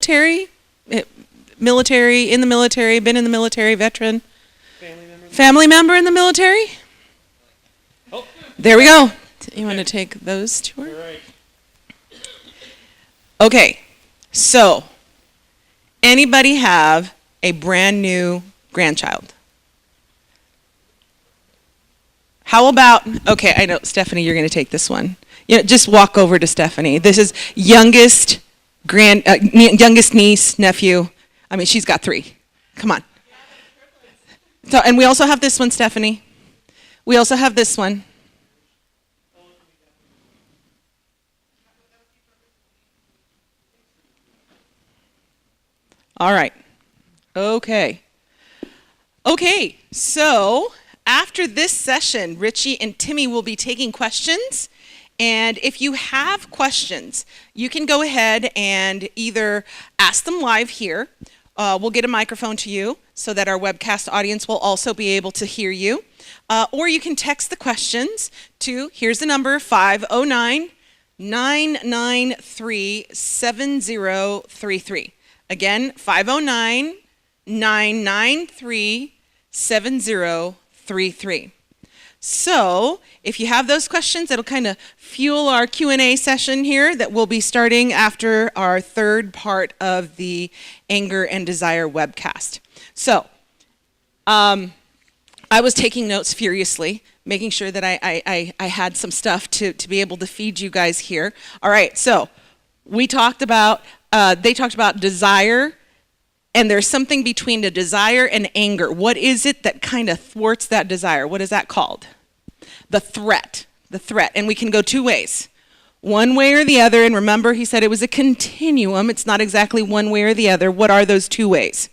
military? Military, in the military, been in the military, veteran? Family member in the military? Oh. There we go. You want to take those two? All right. Okay, so anybody have a brand new grandchild? How about, okay, I know, Stephanie, you're going to take this one. Just walk over to Stephanie. This is youngest niece, nephew. I mean, she's got 3. Come on. So, and we also have this one, Stephanie. We also have this one. All right. Okay, so after this session, Richie and Tinny will be taking questions. And if you have questions, you can go ahead and either ask them live here. We'll get a microphone to you so that our webcast audience will also be able to hear you. Or you can text the questions to, here's the number, 509-993-7033. Again, 509-993-7033. So if you have those questions, it'll kind of fuel our Q&A session here that we'll be starting after our third part of the Anger and Desire webcast. So I was taking notes furiously, making sure that I had some stuff to be able to feed you guys here. All right, so they talked about desire, and there's something between the desire and anger. What is it that kind of thwarts that desire? What is that called? The threat. And we can go 2 ways. One way or the other, and remember he said it was a continuum. It's not exactly one way or the other. What are those 2 ways?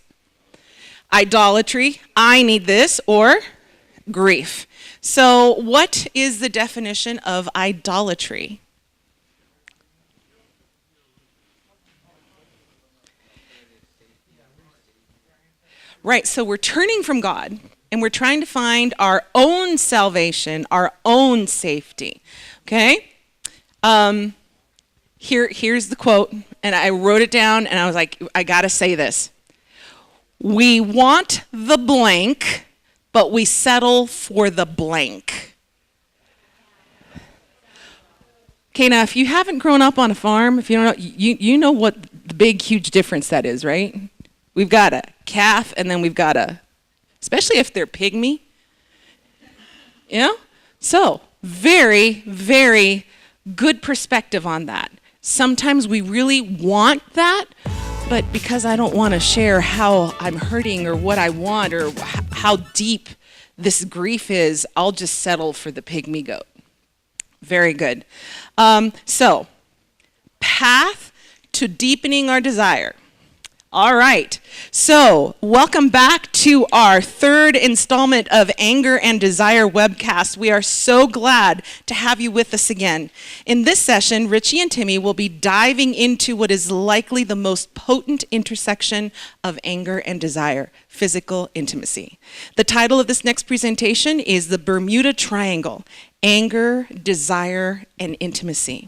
Idolatry, I need this, or grief. So what is the definition of idolatry? Right, so we're turning from God, and we're trying to find our own salvation, our own safety, okay? Here's the quote, and I wrote it down, and I was like, I gotta say this. We want the blank, but we settle for the blank. Okay, now if you haven't grown up on a farm, if you don't know, you know what the big, huge difference that is, right? We've got a calf, and then we've got especially if they're pygmy. So very, very good perspective on that. Sometimes we really want that, but because I don't want to share how I'm hurting or what I want or how deep this grief is, I'll just settle for the pygmy goat. Very good. So, path to deepening our desire. All right, so welcome back to our third installment of Anger and Desire webcast. We are so glad to have you with us again. In this session, Richie and Tinny will be diving into what is likely the most potent intersection of anger and desire, physical intimacy. The title of this next presentation is The Bermuda Triangle, Anger, Desire, and Intimacy.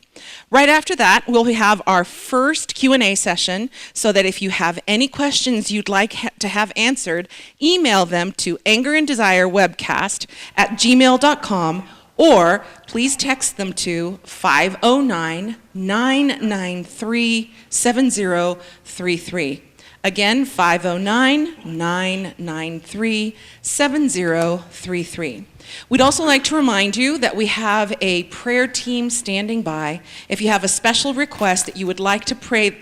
Right after that, we'll have our first Q&A session, so that if you have any questions you'd like to have answered, email them to angerandDesireWebcast@gmail.com, or please text them to 509-993-7033. Again, 509-993-7033. We'd also like to remind you that we have a prayer team standing by. If you have a special request that you would like to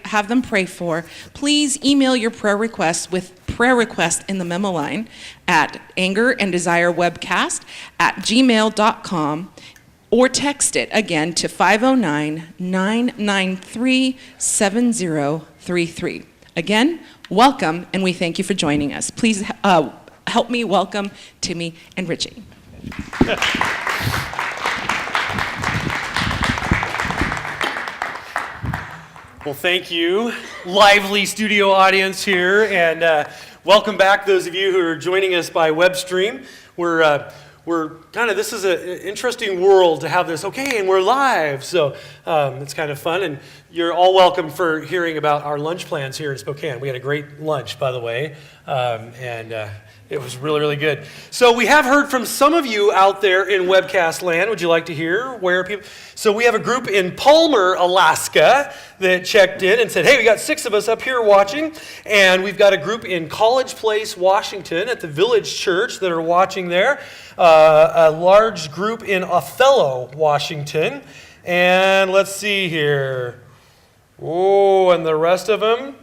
have them pray for, please email your prayer request with prayer request in the memo line at angerandDesireWebcast@gmail.com, or text it again to 509-993-7033. Again, welcome, and we thank you for joining us. Please help me welcome Tinny and Richie. Well, thank you, lively studio audience here, and welcome back those of you who are joining us by web stream. We're kind of, this is an interesting world to have this, okay, and we're live, so it's kind of fun, and you're all welcome for hearing about our lunch plans here in Spokane. We had a great lunch, by the way, and it was really, really good. So we have heard from some of you out there in webcast land. Would you like to hear where people? So we have a group in Palmer, Alaska that checked in and said, hey, we got 6 of us up here watching. And we've got a group in College Place, Washington at the Village Church that are watching there. A large group in Othello, Washington. And let's see here. Oh, and the rest of them,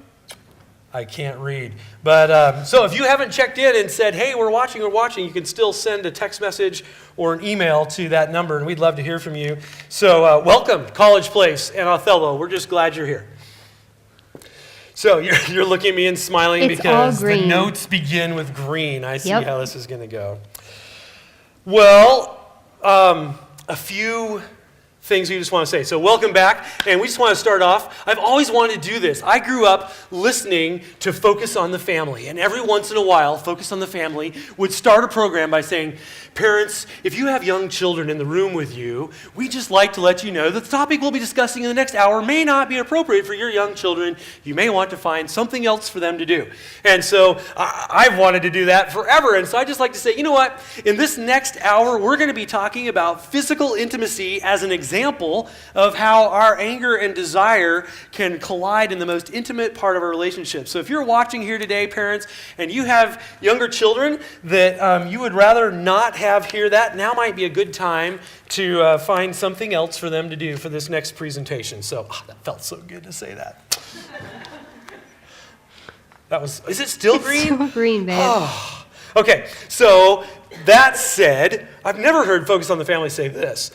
I can't read. But so if you haven't checked in and said, hey, we're watching, you can still send a text message or an email to that number, and we'd love to hear from you. So welcome, College Place and Othello. We're just glad you're here. So you're looking at me and smiling It's because all green. the notes begin with green. I see Yep. how this is going to go. Well, a few things we just want to say. So welcome back, and we just want to start off. I've always wanted to do this. I grew up listening to Focus on the Family, and every once in a while, Focus on the Family would start a program by saying, parents, if you have young children in the room with you, we just like to let you know that the topic we'll be discussing in the next hour may not be appropriate for your young children. You may want to find something else for them to do. And so I've wanted to do that forever, and so I just like to say, you know what? In this next hour, we're going to be talking about physical intimacy as an example of how our anger and desire can collide in the most intimate part of our relationship. So if you're watching here today, parents, and you have younger children that you would rather not have hear that, now might be a good time to find something else for them to do for this next presentation. So that felt so good to say that. Is it still green? It's still green, babe. Oh. Okay, so that said, I've never heard Focus on the Family say this.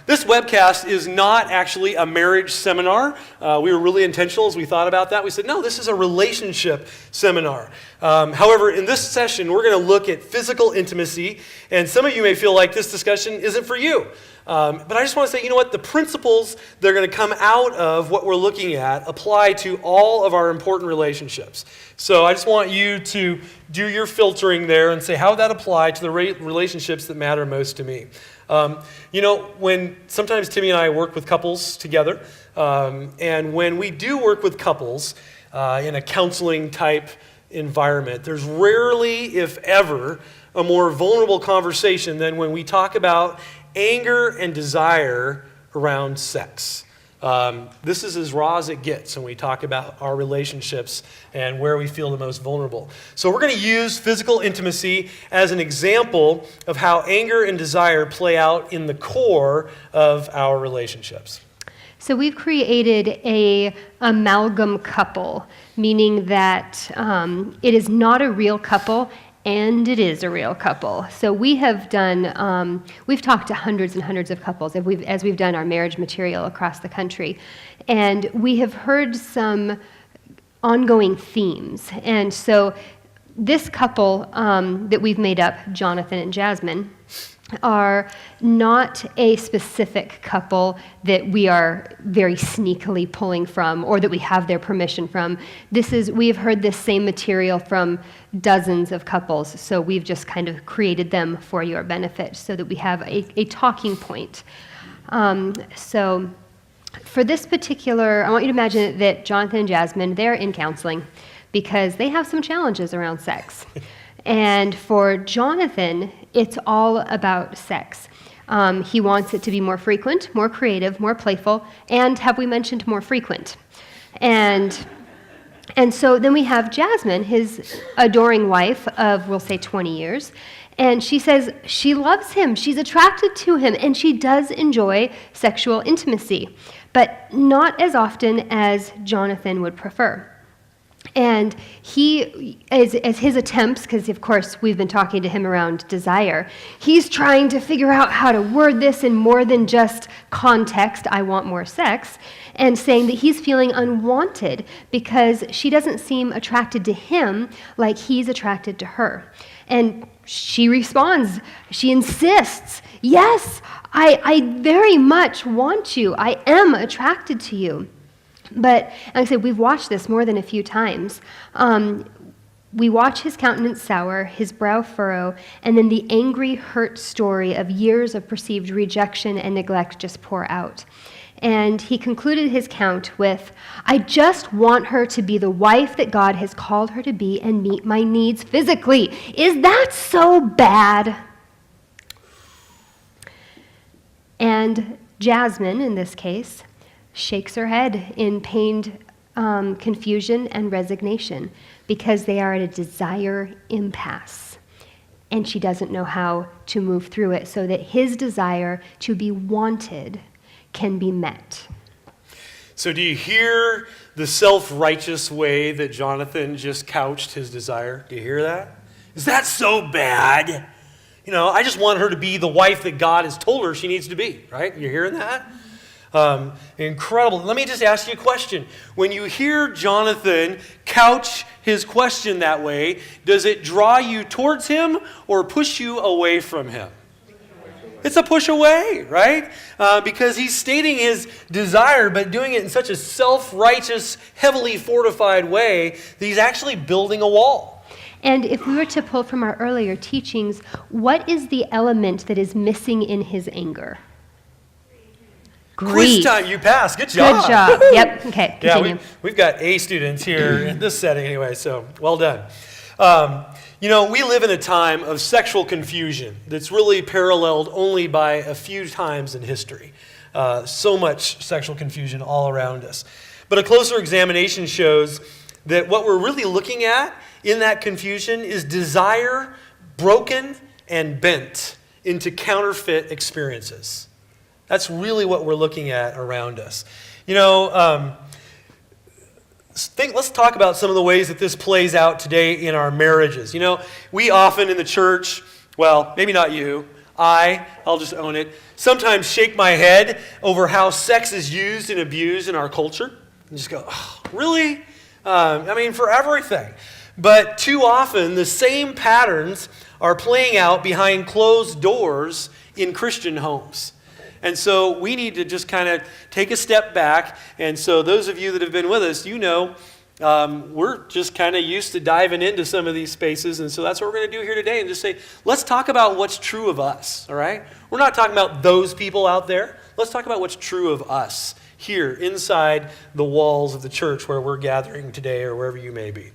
This webcast is not actually a marriage seminar. We were really intentional as we thought about that. We said, no, this is a relationship seminar. However, in this session, we're going to look at physical intimacy, and some of you may feel like this discussion isn't for you. But I just want to say, you know what? The principles that are going to come out of what we're looking at apply to all of our important relationships. So I just want you to do your filtering there and say, how would that apply to the relationships that matter most to me? You know, when sometimes Timmy and I work with couples together, and when we do work with couples in a counseling type environment, there's rarely, if ever, a more vulnerable conversation than when we talk about anger and desire around sex. This is as raw as it gets when we talk about our relationships and where we feel the most vulnerable. So we're going to use physical intimacy as an example of how anger and desire play out in the core of our relationships. So we've created a amalgam couple, meaning that it is not a real couple and it is a real couple. So we have done, we've talked to hundreds and hundreds of couples as we've done our marriage material across the country. And we have heard some ongoing themes. And so this couple that we've made up, Jonathan and Jasmine, are not a specific couple that we are very sneakily pulling from or that we have their permission from. We have heard this same material from dozens of couples, so we've just kind of created them for your benefit so that we have a talking point. So for this particular, I want you to imagine that Jonathan and Jasmine, they're in counseling because they have some challenges around sex. And for Jonathan, it's all about sex. He wants it to be more frequent, more creative, more playful, and have we mentioned more frequent? And so then we have Jasmine, his adoring wife of, we'll say, 20 years, and she says she loves him, she's attracted to him, and she does enjoy sexual intimacy, but not as often as Jonathan would prefer. And he, as his attempts, because of course we've been talking to him around desire, he's trying to figure out how to word this in more than just context, I want more sex, and saying that he's feeling unwanted because she doesn't seem attracted to him like he's attracted to her. And she responds, she insists, yes, I very much want you, I am attracted to you. But, like I said, we've watched this more than a few times. We watch his countenance sour, his brow furrow, and then the angry, hurt story of years of perceived rejection and neglect just pour out. And he concluded his count with, I just want her to be the wife that God has called her to be and meet my needs physically. Is that so bad? And Jasmine, in this case, shakes her head in pained confusion and resignation because they are at a desire impasse. And she doesn't know how to move through it so that his desire to be wanted can be met. So do you hear the self-righteous way that Jonathan just couched his desire? Do you hear that? Is that so bad? I just want her to be the wife that God has told her she needs to be, right? You're hearing that? Incredible. Let me just ask you a question. When you hear Jonathan couch his question that way, does it draw you towards him or push you away from him? It's a push away, right? Because he's stating his desire, but doing it in such a self-righteous, heavily fortified way that he's actually building a wall. And if we were to pull from our earlier teachings, what is the element that is missing in his anger? Quiz time, you passed. Good job. Good job. Yep. Okay, continue. Yeah, we've got A students here in this setting anyway, so well done. We live in a time of sexual confusion that's really paralleled only by a few times in history. So much sexual confusion all around us. But a closer examination shows that what we're really looking at in that confusion is desire broken and bent into counterfeit experiences. That's really what we're looking at around us. Let's talk about some of the ways that this plays out today in our marriages. We often in the church, well, maybe not you, I'll just own it, sometimes shake my head over how sex is used and abused in our culture. And just go, oh, really? For everything. But too often, the same patterns are playing out behind closed doors in Christian homes. And so we need to just kind of take a step back. And so those of you that have been with us, we're just kind of used to diving into some of these spaces. And so that's what we're going to do here today and just say, let's talk about what's true of us, all right? We're not talking about those people out there. Let's talk about what's true of us here inside the walls of the church where we're gathering today or wherever you may be.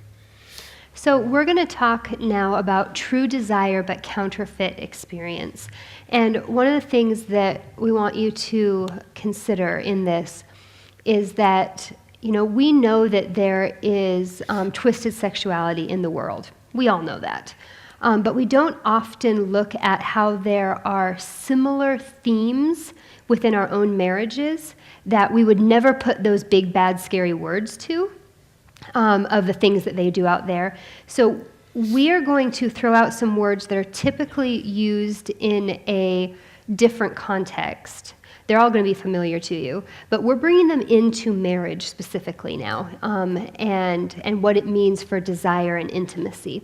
So we're going to talk now about true desire but counterfeit experience. And one of the things that we want you to consider in this is that, we know that there is twisted sexuality in the world. We all know that. But we don't often look at how there are similar themes within our own marriages that we would never put those big, bad, scary words to. Of the things that they do out there. So we are going to throw out some words that are typically used in a different context. They're all going to be familiar to you, but we're bringing them into marriage specifically now, and what it means for desire and intimacy.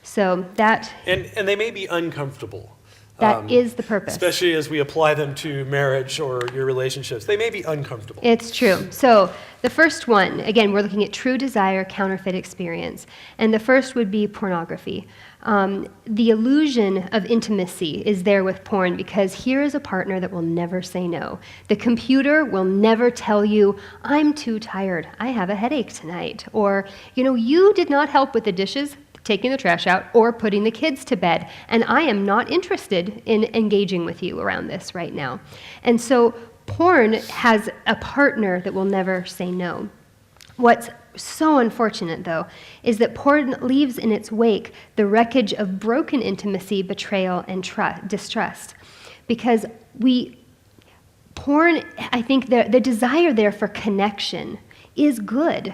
So that... And they may be uncomfortable. That is the purpose. Especially as we apply them to marriage or your relationships. They may be uncomfortable. It's true. So the first one, again, we're looking at true desire, counterfeit experience. And the first would be pornography. The illusion of intimacy is there with porn because here is a partner that will never say no. The computer will never tell you, I'm too tired, I have a headache tonight. Or, you did not help with the dishes, taking the trash out, or putting the kids to bed. And I am not interested in engaging with you around this right now. And so porn has a partner that will never say no. What's so unfortunate, though, is that porn leaves in its wake the wreckage of broken intimacy, betrayal, and distrust. Because porn, I think the desire there for connection is good,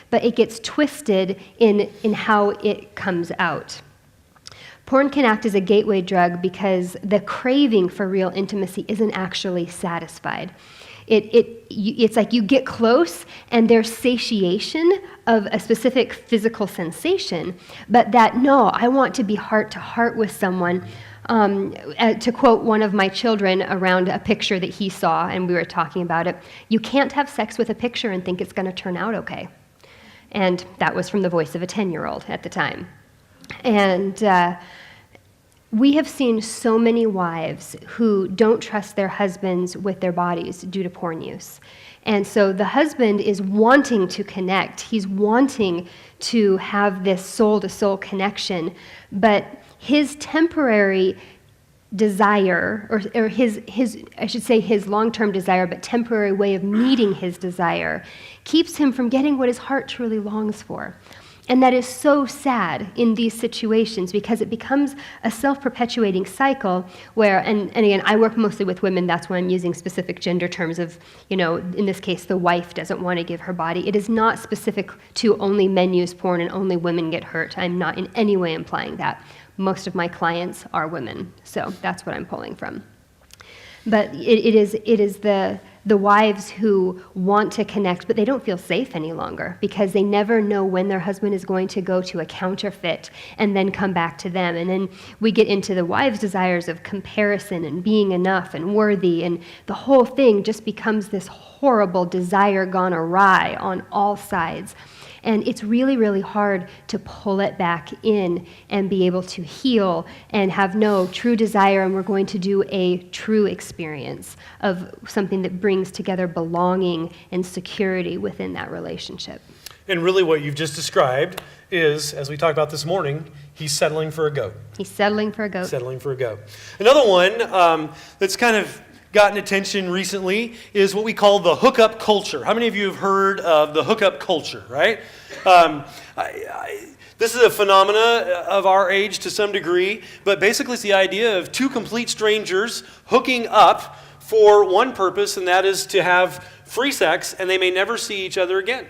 but it gets twisted in how it comes out. Porn can act as a gateway drug because the craving for real intimacy isn't actually satisfied. It's like you get close and there's satiation of a specific physical sensation, but no, I want to be heart to heart with someone. To quote one of my children around a picture that he saw, and we were talking about it, you can't have sex with a picture and think it's going to turn out okay. And that was from the voice of a 10-year-old at the time. And We have seen so many wives who don't trust their husbands with their bodies due to porn use. And so the husband is wanting to connect. He's wanting to have this soul-to-soul connection, but his temporary desire, or his I should say his long-term desire, but temporary way of meeting his desire, keeps him from getting what his heart truly longs for. And that is so sad in these situations because it becomes a self-perpetuating cycle where, and again, I work mostly with women, that's why I'm using specific gender terms of, in this case, the wife doesn't want to give her body. It is not specific to only men use porn and only women get hurt. I'm not in any way implying that. Most of my clients are women, so that's what I'm pulling from. But it is the wives who want to connect, but they don't feel safe any longer because they never know when their husband is going to go to a counterfeit and then come back to them. And then we get into the wives' desires of comparison and being enough and worthy, and the whole thing just becomes this horrible desire gone awry on all sides. And it's really, really hard to pull it back in and be able to heal and have no true desire, and we're going to do a true experience of something that brings together belonging and security within that relationship. And really what you've just described is, as we talked about this morning, he's settling for a goat. He's settling for a goat. Settling for a goat. Another one that's kind of gotten attention recently is what we call the hookup culture. How many of you have heard of the hookup culture, right? This is a phenomena of our age to some degree, but basically it's the idea of two complete strangers hooking up for one purpose, and that is to have free sex, and they may never see each other again.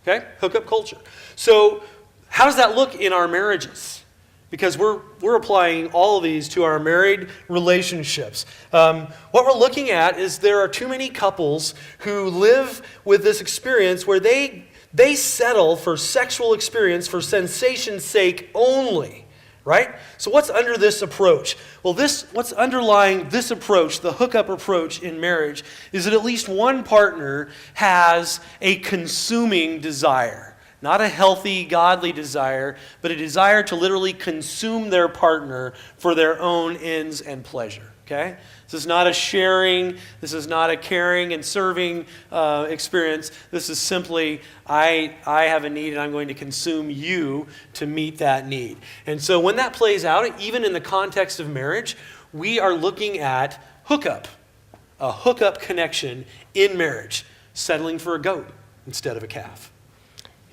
Okay? Hookup culture. So how does that look in our marriages? Because we're applying all of these to our married relationships. What we're looking at is there are too many couples who live with this experience where they settle for sexual experience for sensation's sake only, right? So what's under this approach? Well, what's underlying this approach, the hookup approach in marriage, is that at least one partner has a consuming desire. Not a healthy, godly desire, but a desire to literally consume their partner for their own ends and pleasure, okay? This is not a sharing, this is not a caring and serving experience. This is simply, I have a need and I'm going to consume you to meet that need. And so when that plays out, even in the context of marriage, we are looking at hookup, a hookup connection in marriage, settling for a goat instead of a calf.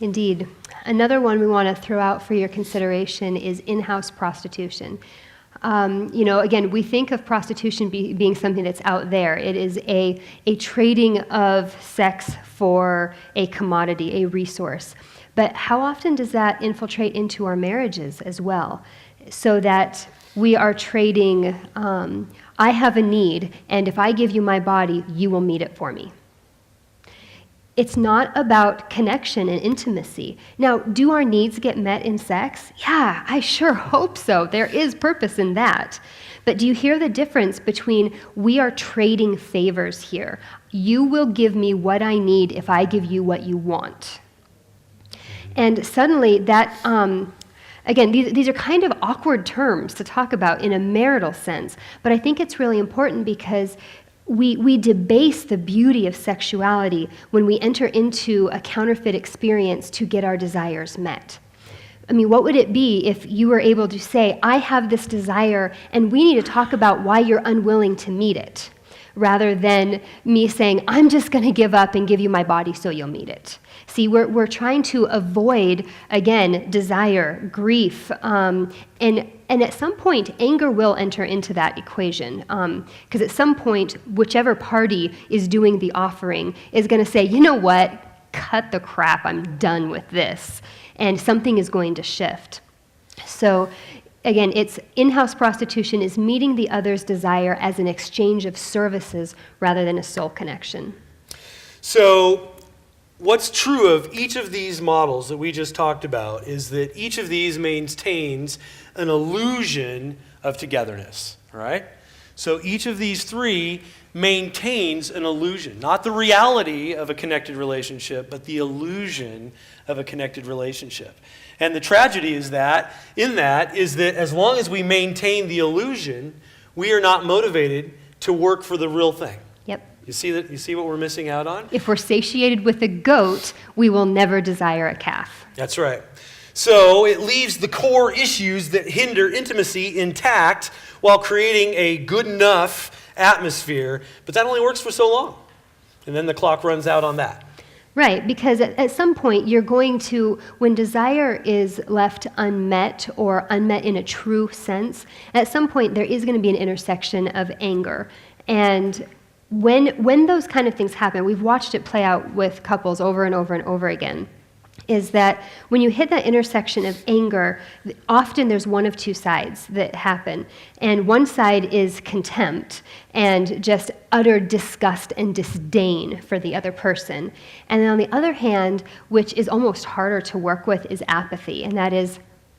Indeed. Another one we want to throw out for your consideration is in-house prostitution. Again, we think of prostitution being something that's out there. It is a trading of sex for a commodity, a resource. But how often does that infiltrate into our marriages as well? So that we are trading, I have a need, and if I give you my body, you will meet it for me. It's not about connection and intimacy. Now, do our needs get met in sex? Yeah, I sure hope so. There is purpose in that. But do you hear the difference between we are trading favors here? You will give me what I need if I give you what you want. And suddenly that, again, these are kind of awkward terms to talk about in a marital sense, but I think it's really important because we debase the beauty of sexuality when we enter into a counterfeit experience to get our desires met. I mean, what would it be if you were able to say, I have this desire, and we need to talk about why you're unwilling to meet it, rather than me saying, I'm just going to give up and give you my body so you'll meet it. See, we're trying to avoid, again, desire, grief, and at some point, anger will enter into that equation. Because at some point, whichever party is doing the offering is going to say, you know what, cut the crap, I'm done with this. And something is going to shift. So again, it's in-house prostitution is meeting the other's desire as an exchange of services rather than a soul connection. So what's true of each of these models that we just talked about is that each of these maintains an illusion of togetherness, all right? So each of these three maintains an illusion, not the reality of a connected relationship, but the illusion of a connected relationship. And the tragedy is that as long as we maintain the illusion, we are not motivated to work for the real thing. Yep. You see that? You see what we're missing out on? If we're satiated with a goat, we will never desire a calf. That's right. So it leaves the core issues that hinder intimacy intact while creating a good enough atmosphere, but that only works for so long. And then the clock runs out on that. Right, because at some point you're going to, when desire is left unmet or unmet in a true sense, at some point there is going to be an intersection of anger. And when those kind of things happen, we've watched it play out with couples over and over and over again, is that when you hit that intersection of anger, often there's one of two sides that happen. And one side is contempt and just utter disgust and disdain for the other person. And then on the other hand, which is almost harder to work with, is apathy. And that is,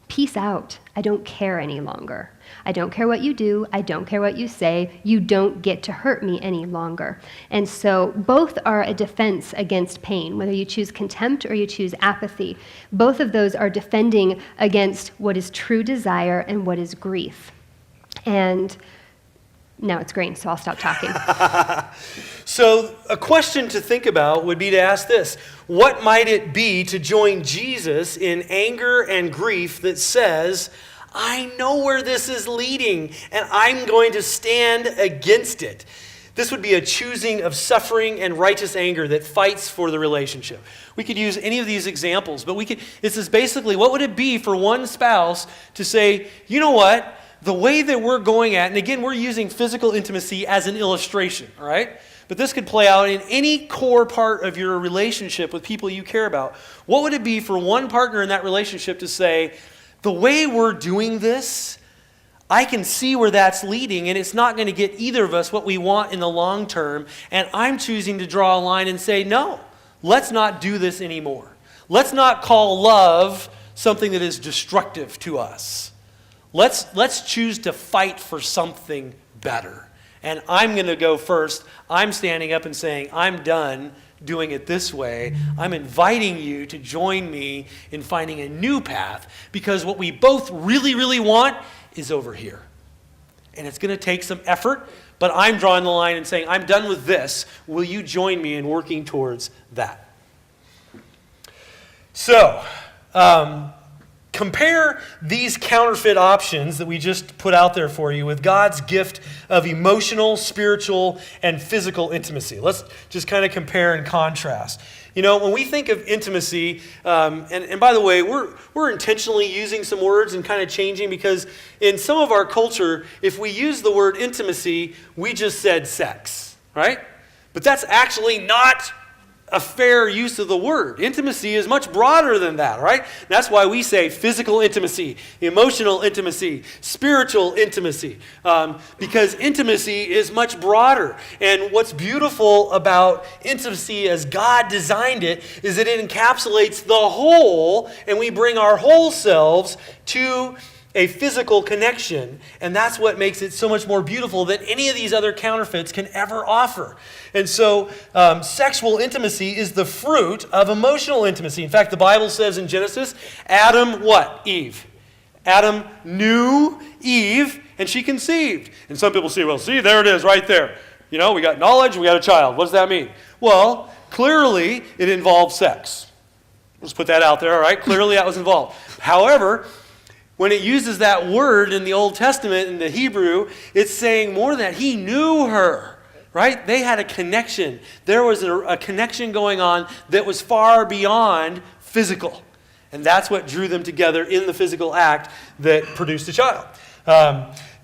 peace out. I don't care any longer. I don't care what you do. I don't care what you say. You don't get to hurt me any longer. And so both are a defense against pain, whether you choose contempt or you choose apathy. Both of those are defending against what is true desire and what is grief. And now it's green, so I'll stop talking. So a question to think about would be to ask this: what might it be to join Jesus in anger and grief that says, I know where this is leading, and I'm going to stand against it? This would be a choosing of suffering and righteous anger that fights for the relationship. We could use any of these examples, but this is basically, what would it be for one spouse to say, you know what, the way that we're going at, and again, we're using physical intimacy as an illustration, all right? But this could play out in any core part of your relationship with people you care about. What would it be for one partner in that relationship to say, the way we're doing this, I can see where that's leading, and it's not going to get either of us what we want in the long term, and I'm choosing to draw a line and say, no, let's not do this anymore. Let's not call love something that is destructive to us. Let's choose to fight for something better. And I'm going to go first. I'm standing up and saying, I'm done doing it this way. I'm inviting you to join me in finding a new path, because what we both really, really want is over here. And it's going to take some effort, but I'm drawing the line and saying, I'm done with this. Will you join me in working towards that? So, compare these counterfeit options that we just put out there for you with God's gift of emotional, spiritual, and physical intimacy. Let's just kind of compare and contrast. You know, when we think of intimacy, and by the way, we're intentionally using some words and kind of changing, because in some of our culture, if we use the word intimacy, we just said sex, right? But that's actually not a fair use of the word. Intimacy is much broader than that, right? That's why we say physical intimacy, emotional intimacy, spiritual intimacy, because intimacy is much broader. And what's beautiful about intimacy as God designed it is that it encapsulates the whole, and we bring our whole selves to a physical connection, and that's what makes it so much more beautiful than any of these other counterfeits can ever offer. And so sexual intimacy is the fruit of emotional intimacy. In fact, the Bible says in Genesis, Adam, what? Eve. Adam knew Eve, and she conceived. And some people say, well, see, there it is right there. You know, we got knowledge, we got a child. What does that mean? Well, clearly it involved sex. Let's put that out there, all right? Clearly that was involved. However, when it uses that word in the Old Testament, in the Hebrew, it's saying more than that. He knew her, right? They had a connection. There was a connection going on that was far beyond physical. And that's what drew them together in the physical act that produced a child.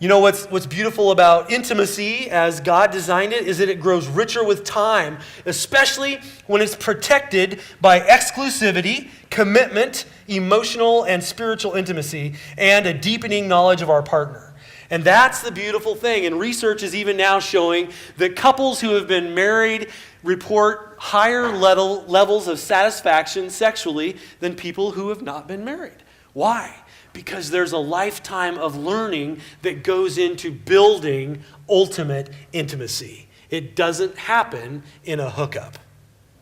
You know what's beautiful about intimacy as God designed it is that it grows richer with time, especially when it's protected by exclusivity, commitment, emotional and spiritual intimacy, and a deepening knowledge of our partner. And that's the beautiful thing. And research is even now showing that couples who have been married report higher levels of satisfaction sexually than people who have not been married. Why? Because there's a lifetime of learning that goes into building ultimate intimacy. It doesn't happen in a hookup.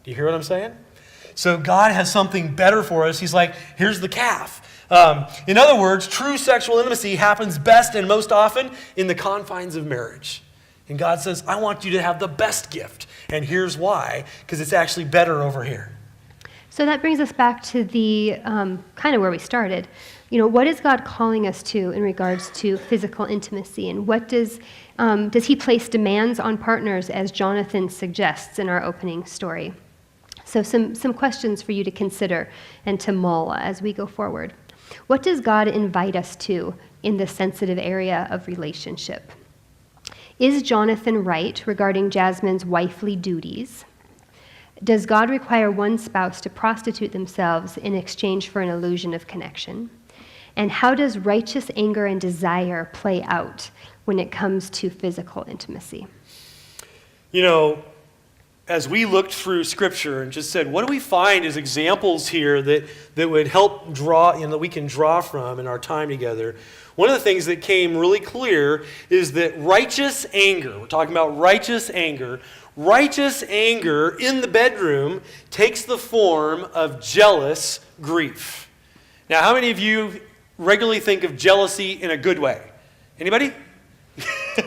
Do you hear what I'm saying? So God has something better for us. He's like, here's the calf. In other words, true sexual intimacy happens best and most often in the confines of marriage. And God says, I want you to have the best gift. And here's why, because it's actually better over here. So that brings us back to the kind of where we started. What is God calling us to in regards to physical intimacy? And what does he place demands on partners, as Jonathan suggests in our opening story? So some questions for you to consider and to mull as we go forward. What does God invite us to in the sensitive area of relationship? Is Jonathan right regarding Jasmine's wifely duties? Does God require one spouse to prostitute themselves in exchange for an illusion of connection? And how does righteous anger and desire play out when it comes to physical intimacy? As we looked through Scripture and just said, what do we find as examples here that would help draw, that we can draw from in our time together? One of the things that came really clear is that righteous anger, we're talking about righteous anger in the bedroom takes the form of jealous grief. Now, how many of you regularly think of jealousy in a good way? Anybody?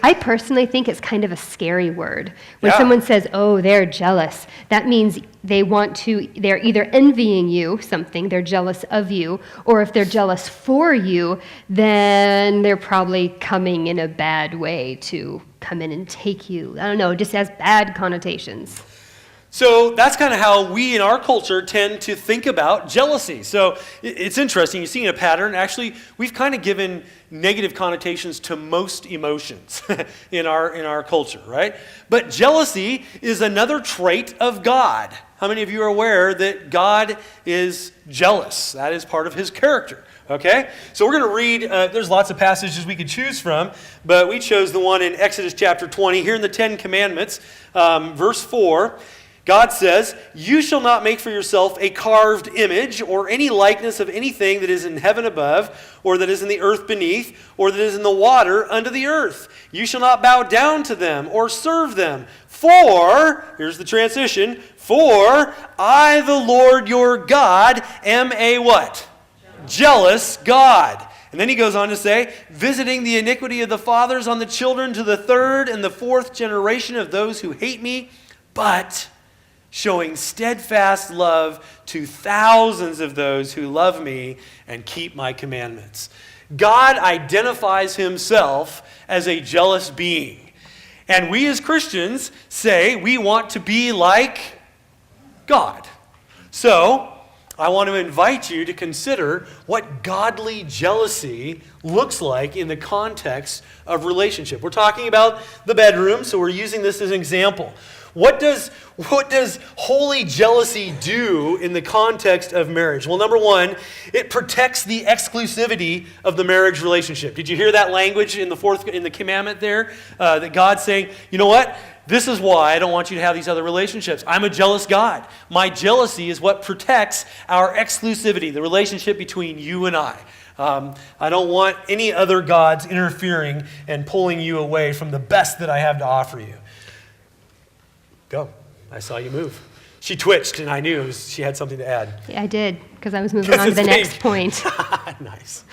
I personally think it's kind of a scary word. When Yeah. someone says, oh, they're jealous, that means they're either envying you something, they're jealous of you, or if they're jealous for you, then they're probably coming in a bad way to come in and take you. I don't know, it just has bad connotations. So that's kind of how we in our culture tend to think about jealousy. So it's interesting. You're seeing a pattern. Actually, we've kind of given negative connotations to most emotions in our culture, right? But jealousy is another trait of God. How many of you are aware that God is jealous? That is part of his character. Okay? So we're going to read, there's lots of passages we could choose from, but we chose the one in Exodus chapter 20. Here in the Ten Commandments, verse 4, God says, you shall not make for yourself a carved image or any likeness of anything that is in heaven above, or that is in the earth beneath, or that is in the water under the earth. You shall not bow down to them or serve them. For, here's the transition, for I, the Lord your God, am a what? Jealous God. And then he goes on to say, visiting the iniquity of the fathers on the children to the third and the fourth generation of those who hate me, but showing steadfast love to thousands of those who love me and keep my commandments. God identifies himself as a jealous being. And we as Christians say we want to be like God. So, I want to invite you to consider what godly jealousy looks like in the context of relationship. We're talking about the bedroom, so we're using this as an example. What does holy jealousy do in the context of marriage? Well, number one, it protects the exclusivity of the marriage relationship. Did you hear that language in the commandment there? That God's saying, you know what? This is why I don't want you to have these other relationships. I'm a jealous God. My jealousy is what protects our exclusivity, the relationship between you and I. I don't want any other gods interfering and pulling you away from the best that I have to offer you. Go. I saw you move. She twitched, and I knew she had something to add. Yeah, I did, because I was moving on to the next point. Nice.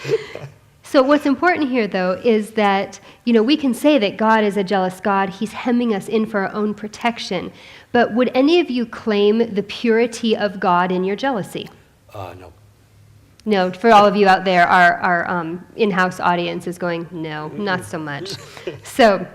So what's important here, though, is that, we can say that God is a jealous God. He's hemming us in for our own protection. But would any of you claim the purity of God in your jealousy? No. No, for all of you out there, our in-house audience is going, no, not so much. So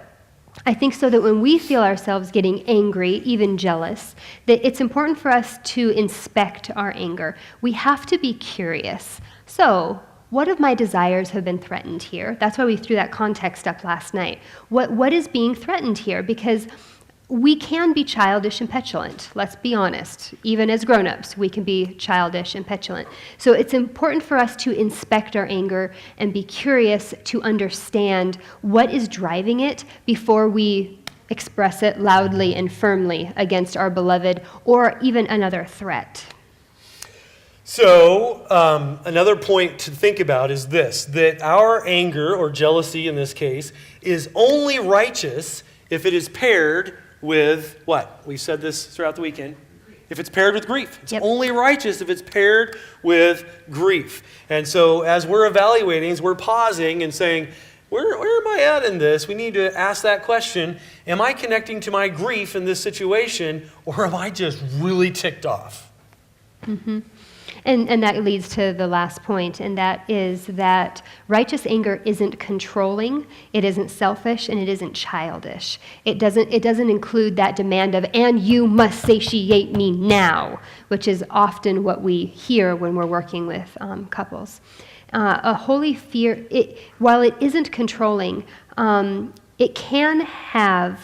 I think so that when we feel ourselves getting angry, even jealous, that it's important for us to inspect our anger. We have to be curious. So, what of my desires have been threatened here? That's why we threw that context up last night. What is being threatened here? Because we can be childish and petulant, let's be honest. Even as grown-ups, we can be childish and petulant. So it's important for us to inspect our anger and be curious to understand what is driving it before we express it loudly and firmly against our beloved or even another threat. So, another point to think about is this, that our anger, or jealousy in this case, is only righteous if it is paired with what? We said this throughout the weekend. If it's paired with grief. It's only righteous if it's paired with grief. And so as we're evaluating, as we're pausing and saying, where am I at in this? We need to ask that question. Am I connecting to my grief in this situation, or am I just really ticked off? Mm-hmm. And that leads to the last point, and that is that righteous anger isn't controlling, it isn't selfish, and it isn't childish. It doesn't include that demand of, and you must satiate me now, which is often what we hear when we're working with couples. A holy fear, while it isn't controlling, it can have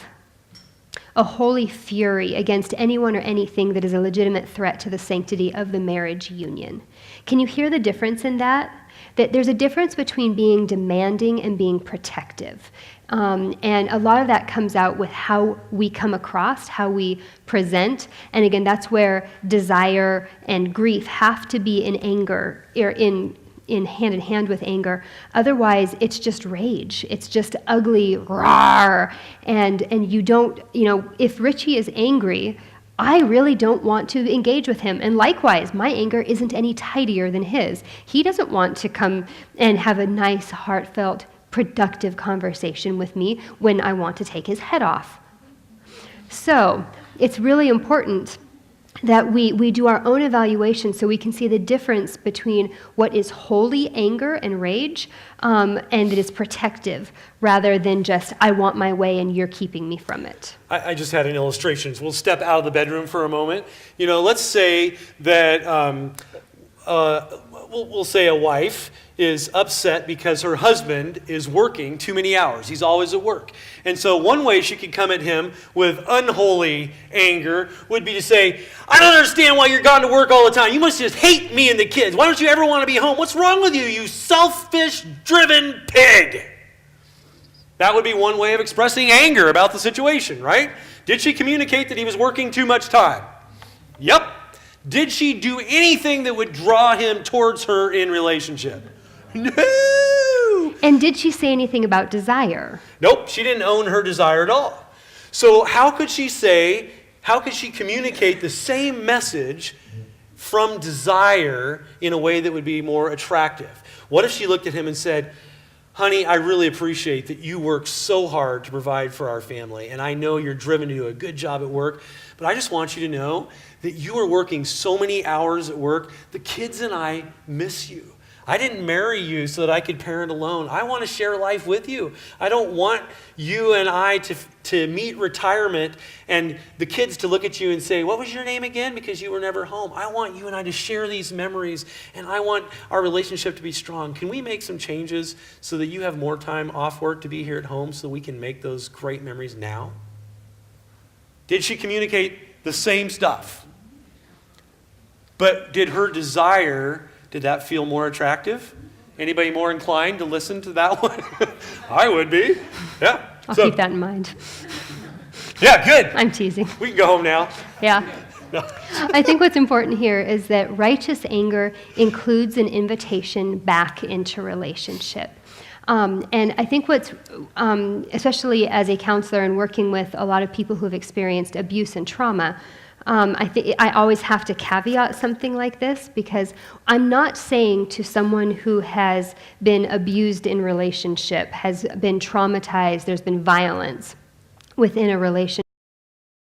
a holy fury against anyone or anything that is a legitimate threat to the sanctity of the marriage union. Can you hear the difference in that? That there's a difference between being demanding and being protective. And a lot of that comes out with how we come across, how we present. And again, that's where desire and grief have to be in anger, or in hand with anger. Otherwise, it's just rage. It's just ugly, rawr. And you don't, if Richie is angry, I really don't want to engage with him. And likewise, my anger isn't any tidier than his. He doesn't want to come and have a nice, heartfelt, productive conversation with me when I want to take his head off. So it's really important that we do our own evaluation so we can see the difference between what is holy anger and rage and it is protective rather than just, I want my way and you're keeping me from it. I just had an illustration. So we'll step out of the bedroom for a moment. Let's say that, we'll say a wife is upset because her husband is working too many hours. He's always at work. And so one way she could come at him with unholy anger would be to say, I don't understand why you're gone to work all the time. You must just hate me and the kids. Why don't you ever want to be home? What's wrong with you, you selfish-driven pig? That would be one way of expressing anger about the situation, right? Did she communicate that he was working too much time? Yep. Did she do anything that would draw him towards her in relationship? No! And did she say anything about desire? Nope, she didn't own her desire at all. So how could she communicate the same message from desire in a way that would be more attractive? What if she looked at him and said, honey, I really appreciate that you work so hard to provide for our family, and I know you're driven to do a good job at work, but I just want you to know that you are working so many hours at work, the kids and I miss you. I didn't marry you so that I could parent alone. I want to share life with you. I don't want you and I to meet retirement and the kids to look at you and say, what was your name again? Because you were never home. I want you and I to share these memories, and I want our relationship to be strong. Can we make some changes so that you have more time off work to be here at home so we can make those great memories now? Did she communicate the same stuff? But did her desire, did that feel more attractive? Anybody more inclined to listen to that one? I would be. Yeah. I'll keep that in mind. Yeah, good. I'm teasing. We can go home now. Yeah. No. I think what's important here is that righteous anger includes an invitation back into relationship. And I think what's, especially as a counselor and working with a lot of people who have experienced abuse and trauma, I always have to caveat something like this, because I'm not saying to someone who has been abused in relationship, has been traumatized, there's been violence within a relationship,